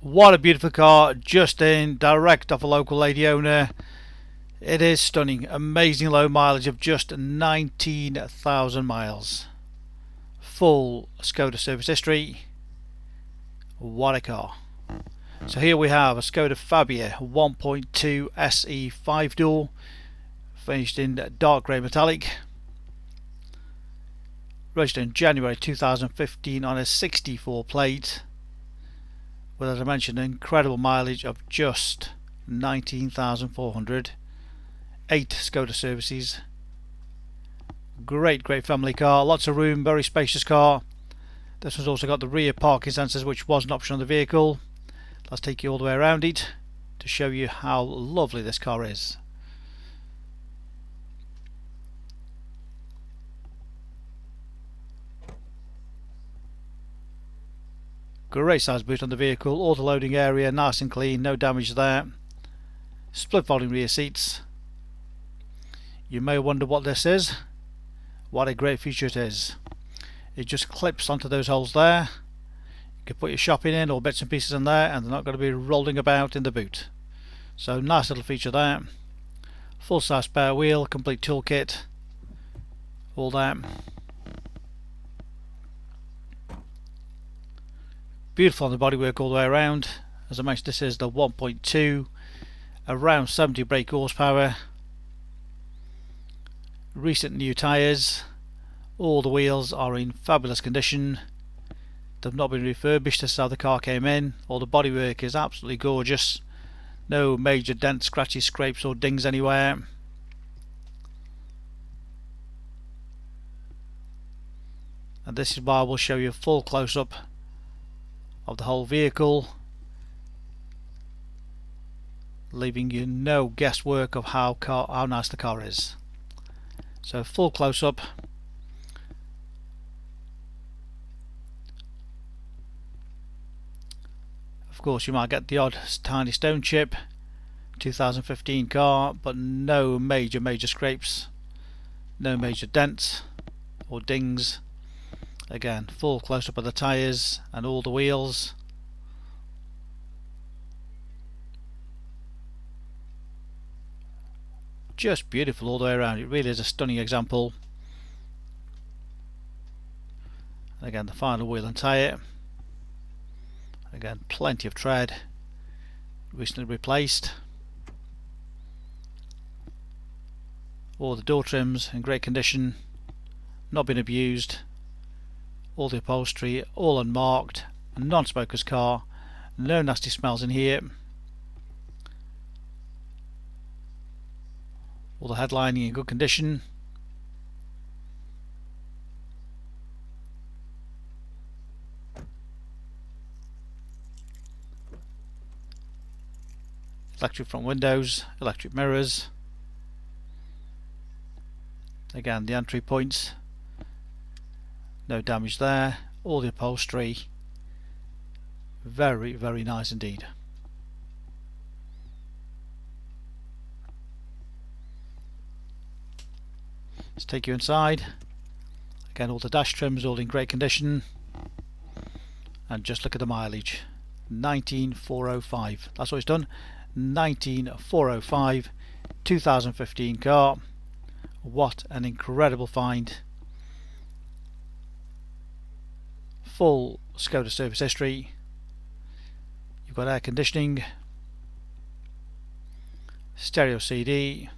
What a beautiful car, just in, direct off a local lady owner. It is stunning, amazing low mileage of just 19,000 miles. Full Skoda service history. What a car. So here we have a Skoda Fabia 1.2 SE 5-door, finished in dark grey metallic. Registered in January 2015 on a 64 plate, with, as I mentioned, an incredible mileage of just 19,400. 8 Skoda services. Great family car, lots of room, very spacious car. This one's also got the rear parking sensors, which was an option on the vehicle. Let's take you all the way around it to show you how lovely this car is. Great size boot on the vehicle, all the loading area nice and clean, no damage there. Split folding rear seats. You may wonder what this is. What a great feature it is. It just clips onto those holes there. You can put your shopping in or bits and pieces in there and they're not going to be rolling about in the boot. So nice little feature there. Full size spare wheel, complete toolkit, all that. Beautiful on the bodywork all the way around. As I mentioned, this is the 1.2, around 70 brake horsepower. Recent new tyres. All the wheels are in fabulous condition. They've not been refurbished. This is how the car came in. All the bodywork is absolutely gorgeous. No major dents, scratches, scrapes or dings anywhere. And this is why we'll show you a full close-up of the whole vehicle, leaving you no guesswork of how nice the car is. So full close-up. Of course you might get the odd tiny stone chip, 2015 car, but no major scrapes, no major dents or dings. Again, full close-up of the tyres and all the wheels. Just beautiful all the way around. It really is a stunning example. Again, the final wheel and tyre. Again, plenty of tread, recently replaced. All the door trims in great condition, not been abused. All the upholstery all unmarked, a non-smoker's car, no nasty smells in here. All the headlining in good condition. Electric front windows, electric mirrors. Again, the entry points, no damage there. All the upholstery, very nice indeed. Let's take you inside. Again, all the dash trims all in great condition, and just look at the mileage, 19,405. That's what it's done. 19,405, 2015 car. What an incredible find. Full Skoda service history. You've got air conditioning, stereo CD,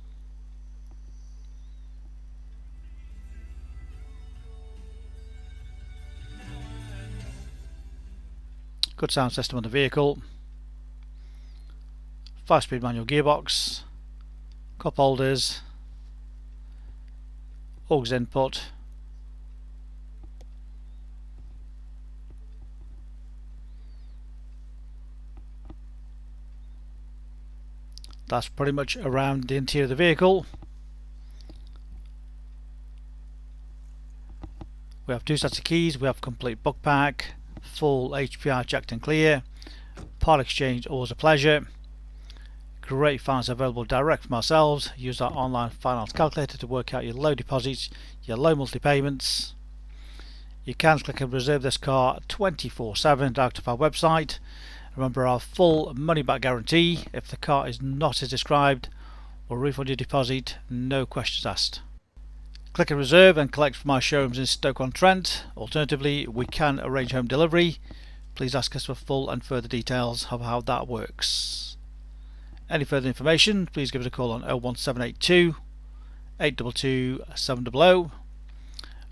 good sound system on the vehicle, 5-speed manual gearbox, cup holders, aux input, that's pretty much around the interior of the vehicle. We have 2 sets of keys, we have complete book pack, full HPI checked and clear, part exchange always a pleasure. Great finance available direct from ourselves. Use our online finance calculator to work out your low deposits, your low monthly payments. You can click and reserve this car 24/7 direct off our website. Remember our full money back guarantee. If the car is not as described, we'll refund your deposit, no questions asked. Click and reserve and collect from our showrooms in Stoke-on-Trent. Alternatively, we can arrange home delivery. Please ask us for full and further details of how that works. Any further information, please give us a call on 01782 822 700.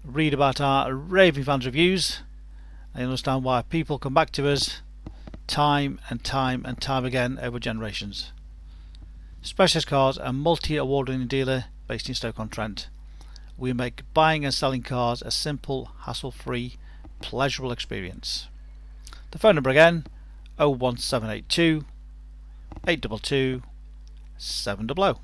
Read about our raving fans reviews and you'll understand why people come back to us time and time again over generations. Specialist Cars, a multi-award winning dealer based in Stoke-on-Trent. We make buying and selling cars a simple, hassle-free, pleasurable experience. The phone number again, 01782 822 700.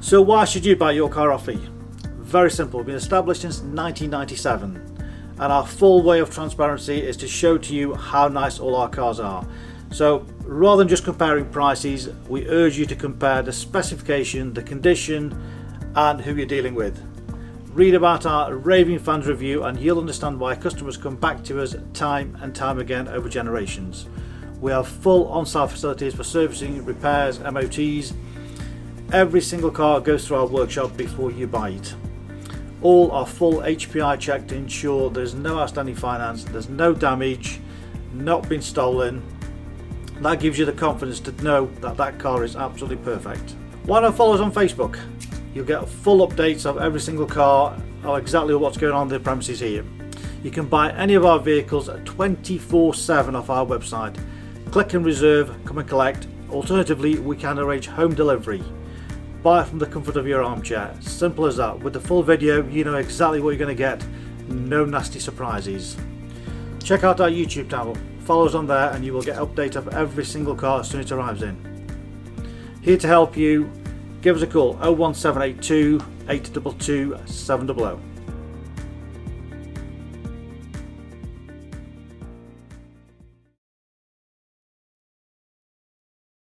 So why should you buy your car off me? Very simple. We've been established since 1997 and our full way of transparency is to show to you how nice all our cars are. So rather than just comparing prices, we urge you to compare the specification, the condition and who you're dealing with. Read about our raving fans review and you'll understand why customers come back to us time and time again over generations. We have full on-site facilities for servicing, repairs, MOTs. Every single car goes through our workshop before you buy it. All are full HPI checked to ensure there's no outstanding finance, there's no damage, not been stolen. That gives you the confidence to know that that car is absolutely perfect. Why not follow us on Facebook? You'll get full updates of every single car, or exactly what's going on in the premises here. You can buy any of our vehicles 24/7 off our website. Click and reserve, come and collect. Alternatively, we can arrange home delivery. Buy it from the comfort of your armchair. Simple as that. With the full video, you know exactly what you're going to get. No nasty surprises. Check out our YouTube channel. Follow us on there and you will get updates of every single car as soon as it arrives in. Here to help you, give us a call 01782 822 700.